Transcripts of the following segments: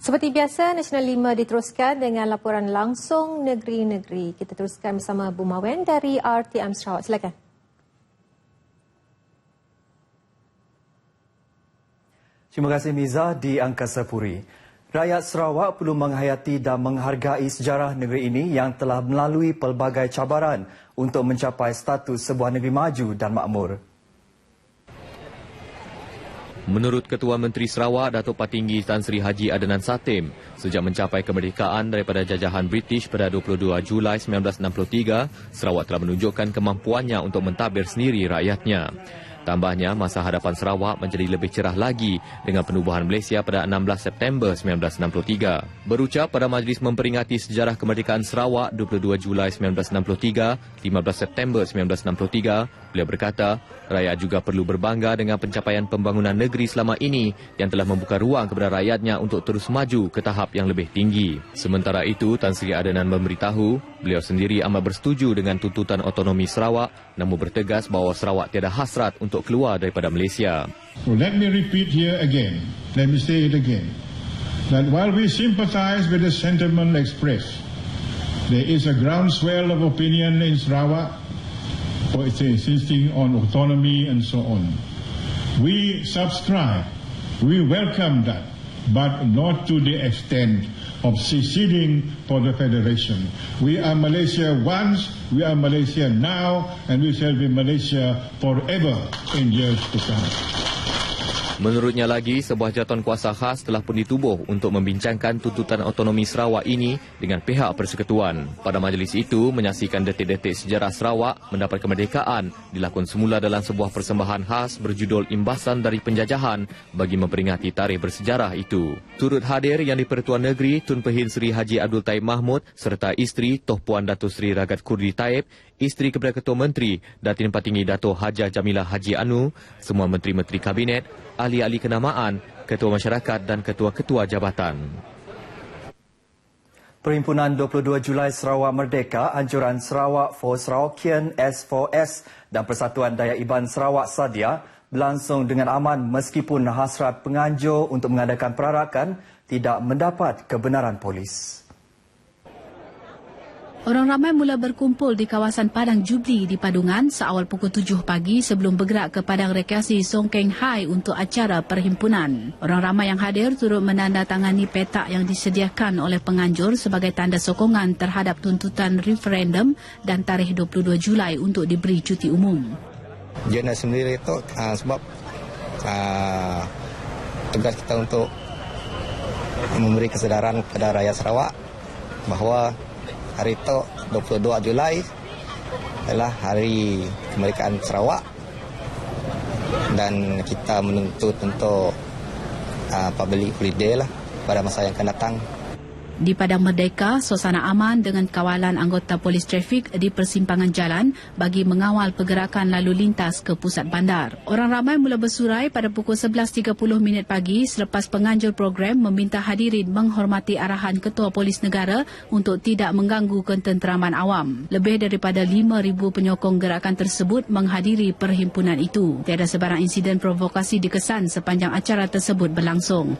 Seperti biasa, Nasional 5 diteruskan dengan laporan langsung negeri-negeri. Kita teruskan bersama Bu Mawen dari RTM Sarawak. Silakan. Terima kasih Miza di Angkasa Puri. Rakyat Sarawak perlu menghayati dan menghargai sejarah negeri ini yang telah melalui pelbagai cabaran untuk mencapai status sebuah negeri maju dan makmur. Menurut Ketua Menteri Sarawak, Datuk Patinggi Tan Sri Haji Adnan Satem, sejak mencapai kemerdekaan daripada jajahan British pada 22 Julai 1963, Sarawak telah menunjukkan kemampuannya untuk mentadbir sendiri rakyatnya. Tambahnya, masa hadapan Sarawak menjadi lebih cerah lagi dengan penubuhan Malaysia pada 16 September 1963. Berucap pada majlis memperingati sejarah kemerdekaan Sarawak 22 Julai 1963, 15 September 1963, beliau berkata, rakyat juga perlu berbangga dengan pencapaian pembangunan negeri selama ini yang telah membuka ruang kepada rakyatnya untuk terus maju ke tahap yang lebih tinggi. Sementara itu, Tan Sri Adnan memberitahu, beliau sendiri amat bersetuju dengan tuntutan otonomi Sarawak, namun bertegas bahawa Sarawak tiada hasrat untuk keluar daripada Malaysia. So let me repeat here again, let me say it again, that while we sympathize with the sentiment expressed, there is a groundswell of opinion in Sarawak insisting on autonomy and so on. We subscribe, we welcome that, but not to the extent of seceding for the federation. We are Malaysia once, we are Malaysia now, and we shall be Malaysia forever in years to come. Menurutnya lagi, sebuah jawatan kuasa khas telah pun ditubuh untuk membincangkan tuntutan otonomi Sarawak ini dengan pihak persekutuan. Pada majlis itu, menyaksikan detik-detik sejarah Sarawak mendapat kemerdekaan dilakon semula dalam sebuah persembahan khas berjudul Imbasan dari Penjajahan bagi memperingati tarikh bersejarah itu. Turut hadir Yang di-Pertuan Negeri Tun Pehin Sri Haji Abdul Taib Mahmud serta isteri Toh Puan Datuk Sri Ragat Kurdi Taib, isteri Kepada Ketua Menteri Datin Patinggi Dato' Hajah Jamilah Haji Anu, semua menteri-menteri kabinet, ahli-ahli kenamaan, ketua masyarakat dan ketua-ketua jabatan. Perhimpunan 22 Julai Sarawak Merdeka, Anjuran Sarawak for Sarawakian S4S dan Persatuan Daya Iban Sarawak Sadia berlangsung dengan aman meskipun hasrat penganjur untuk mengadakan perarakan tidak mendapat kebenaran polis. Orang ramai mula berkumpul di kawasan Padang Jubli di Padungan seawal pukul 7 pagi sebelum bergerak ke Padang Rekreasi Song Keng Hai untuk acara perhimpunan. Orang ramai yang hadir turut menandatangani petak yang disediakan oleh penganjur sebagai tanda sokongan terhadap tuntutan referendum dan tarikh 22 Julai untuk diberi cuti umum. Jurnal sendiri itu sebab tugas kita untuk memberi kesedaran kepada rakyat Sarawak bahawa hari itu 22 Julai adalah hari kemerdekaan Sarawak dan kita menuntut untuk public holiday lah pada masa yang akan datang. Di Padang Merdeka, suasana aman dengan kawalan anggota polis trafik di persimpangan jalan bagi mengawal pergerakan lalu lintas ke pusat bandar. Orang ramai mula bersurai pada pukul 11.30 pagi selepas penganjur program meminta hadirin menghormati arahan Ketua Polis Negara untuk tidak mengganggu ketenteraman awam. Lebih daripada 5,000 penyokong gerakan tersebut menghadiri perhimpunan itu. Tiada sebarang insiden provokasi dikesan sepanjang acara tersebut berlangsung.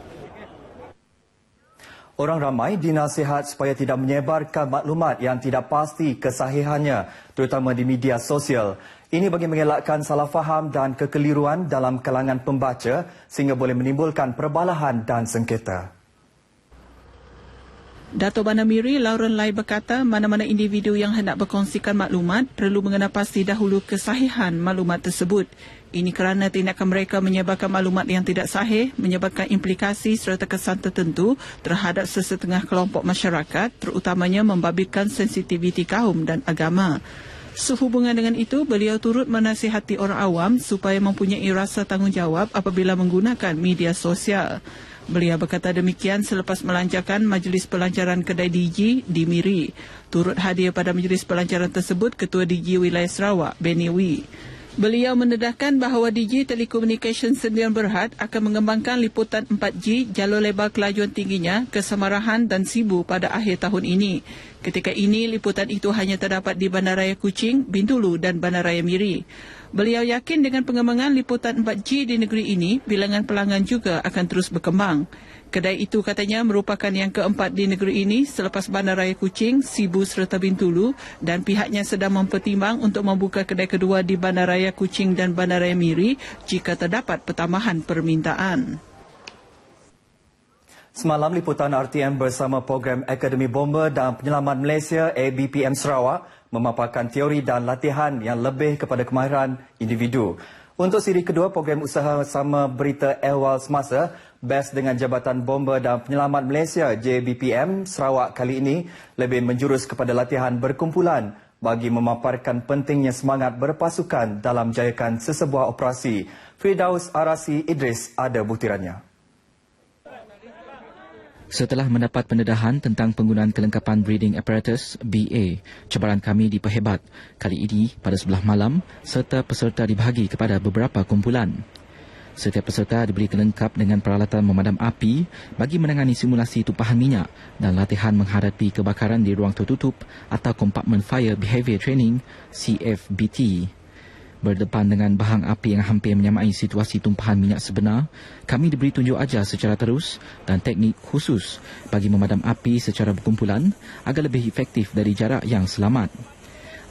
Orang ramai dinasihat supaya tidak menyebarkan maklumat yang tidak pasti kesahihannya, terutama di media sosial. Ini bagi mengelakkan salah faham dan kekeliruan dalam kalangan pembaca sehingga boleh menimbulkan perbalahan dan sengketa. Dato' Bandar Miri Lauren Lai berkata mana-mana individu yang hendak berkongsikan maklumat perlu mengenal pasti dahulu kesahihan maklumat tersebut. Ini kerana tindakan mereka menyebarkan maklumat yang tidak sahih menyebabkan implikasi serta kesan tertentu terhadap sesetengah kelompok masyarakat, terutamanya membabitkan sensitiviti kaum dan agama. Sehubungan dengan itu, beliau turut menasihati orang awam supaya mempunyai rasa tanggungjawab apabila menggunakan media sosial. Beliau berkata demikian selepas melancarkan majlis pelancaran kedai DG di Miri. Turut hadir pada majlis pelancaran tersebut Ketua DG Wilayah Sarawak, Benny Wee. Beliau mendedahkan bahawa DG Telecommunication Sdn Berhad akan mengembangkan liputan 4G jalur lebar kelajuan tingginya ke Samarahan dan Sibu pada akhir tahun ini. Ketika ini, liputan itu hanya terdapat di Bandaraya Kuching, Bintulu dan Bandaraya Miri. Beliau yakin dengan pengembangan liputan 4G di negeri ini, bilangan pelanggan juga akan terus berkembang. Kedai itu katanya merupakan yang keempat di negeri ini selepas Bandaraya Kuching, Sibu serta Bintulu dan pihaknya sedang mempertimbang untuk membuka kedai kedua di Bandaraya Kuching dan Bandaraya Miri jika terdapat pertambahan permintaan. Semalam, liputan RTM bersama program Akademi Bomber dan Penyelamat Malaysia ABPM Sarawak memaparkan teori dan latihan yang lebih kepada kemahiran individu. Untuk siri kedua, program usaha sama berita ehwal semasa BES dengan Jabatan Bomber dan Penyelamat Malaysia JBPM Sarawak kali ini lebih menjurus kepada latihan berkumpulan bagi memaparkan pentingnya semangat berpasukan dalam jayakan sesebuah operasi. Firdaus Arasi Idris ada butirannya. Setelah mendapat pendedahan tentang penggunaan kelengkapan breathing apparatus BA, cabaran kami diperhebat kali ini pada sebelah malam serta peserta dibahagi kepada beberapa kumpulan. Setiap peserta diberi kelengkap dengan peralatan memadam api bagi menangani simulasi tumpahan minyak dan latihan menghadapi kebakaran di ruang tertutup atau Compartment Fire Behaviour Training CFBT. Berdepan dengan bahang api yang hampir menyamai situasi tumpahan minyak sebenar, kami diberi tunjuk ajar secara terus dan teknik khusus bagi memadam api secara berkumpulan agar lebih efektif dari jarak yang selamat.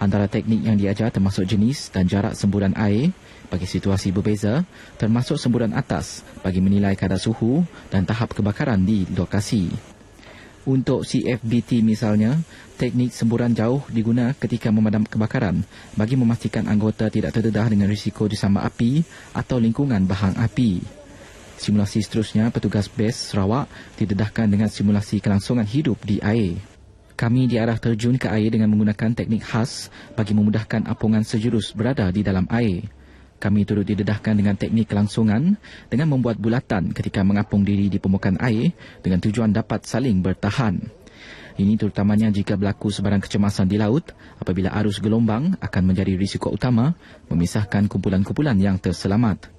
Antara teknik yang diajar termasuk jenis dan jarak semburan air bagi situasi berbeza, termasuk semburan atas bagi menilai kadar suhu dan tahap kebakaran di lokasi. Untuk CFBT misalnya, teknik semburan jauh diguna ketika memadam kebakaran bagi memastikan anggota tidak terdedah dengan risiko disambar api atau lingkungan bahang api. Simulasi seterusnya, petugas BES Sarawak didedahkan dengan simulasi kelangsungan hidup di air. Kami diarah terjun ke air dengan menggunakan teknik khas bagi memudahkan apungan sejurus berada di dalam air. Kami turut didedahkan dengan teknik kelangsungan dengan membuat bulatan ketika mengapung diri di permukaan air dengan tujuan dapat saling bertahan. Ini terutamanya jika berlaku sebarang kecemasan di laut apabila arus gelombang akan menjadi risiko utama memisahkan kumpulan-kumpulan yang terselamat.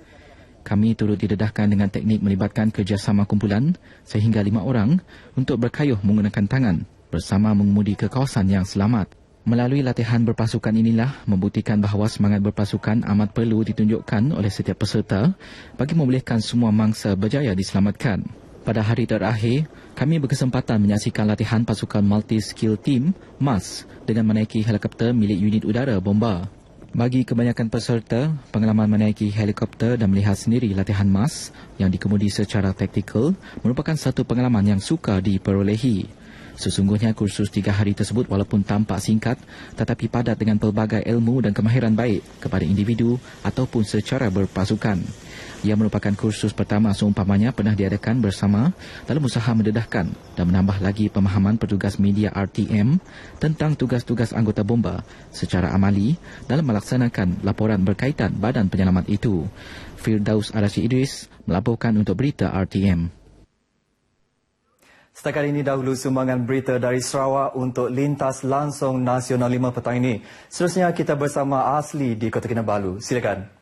Kami turut didedahkan dengan teknik melibatkan kerjasama kumpulan sehingga 5 orang untuk berkayuh menggunakan tangan bersama mengemudi ke kawasan yang selamat. Melalui latihan berpasukan inilah membuktikan bahawa semangat berpasukan amat perlu ditunjukkan oleh setiap peserta bagi membolehkan semua mangsa berjaya diselamatkan. Pada hari terakhir, kami berkesempatan menyaksikan latihan pasukan Multi-Skill Team MAS dengan menaiki helikopter milik unit udara bomba. Bagi kebanyakan peserta, pengalaman menaiki helikopter dan melihat sendiri latihan MAS yang dikemudi secara taktikal merupakan satu pengalaman yang sukar diperolehi. Sesungguhnya kursus 3 hari tersebut walaupun tampak singkat tetapi padat dengan pelbagai ilmu dan kemahiran baik kepada individu ataupun secara berpasukan. Ia merupakan kursus pertama seumpamanya pernah diadakan bersama dalam usaha mendedahkan dan menambah lagi pemahaman petugas media RTM tentang tugas-tugas anggota bomba secara amali dalam melaksanakan laporan berkaitan badan penyelamat itu. Firdaus Arasi Idris melaporkan untuk berita RTM. Setakat ini dahulu sumbangan berita dari Sarawak untuk Lintas Langsung Nasional 5 petang ini. Seterusnya kita bersama Asli di Kota Kinabalu. Silakan.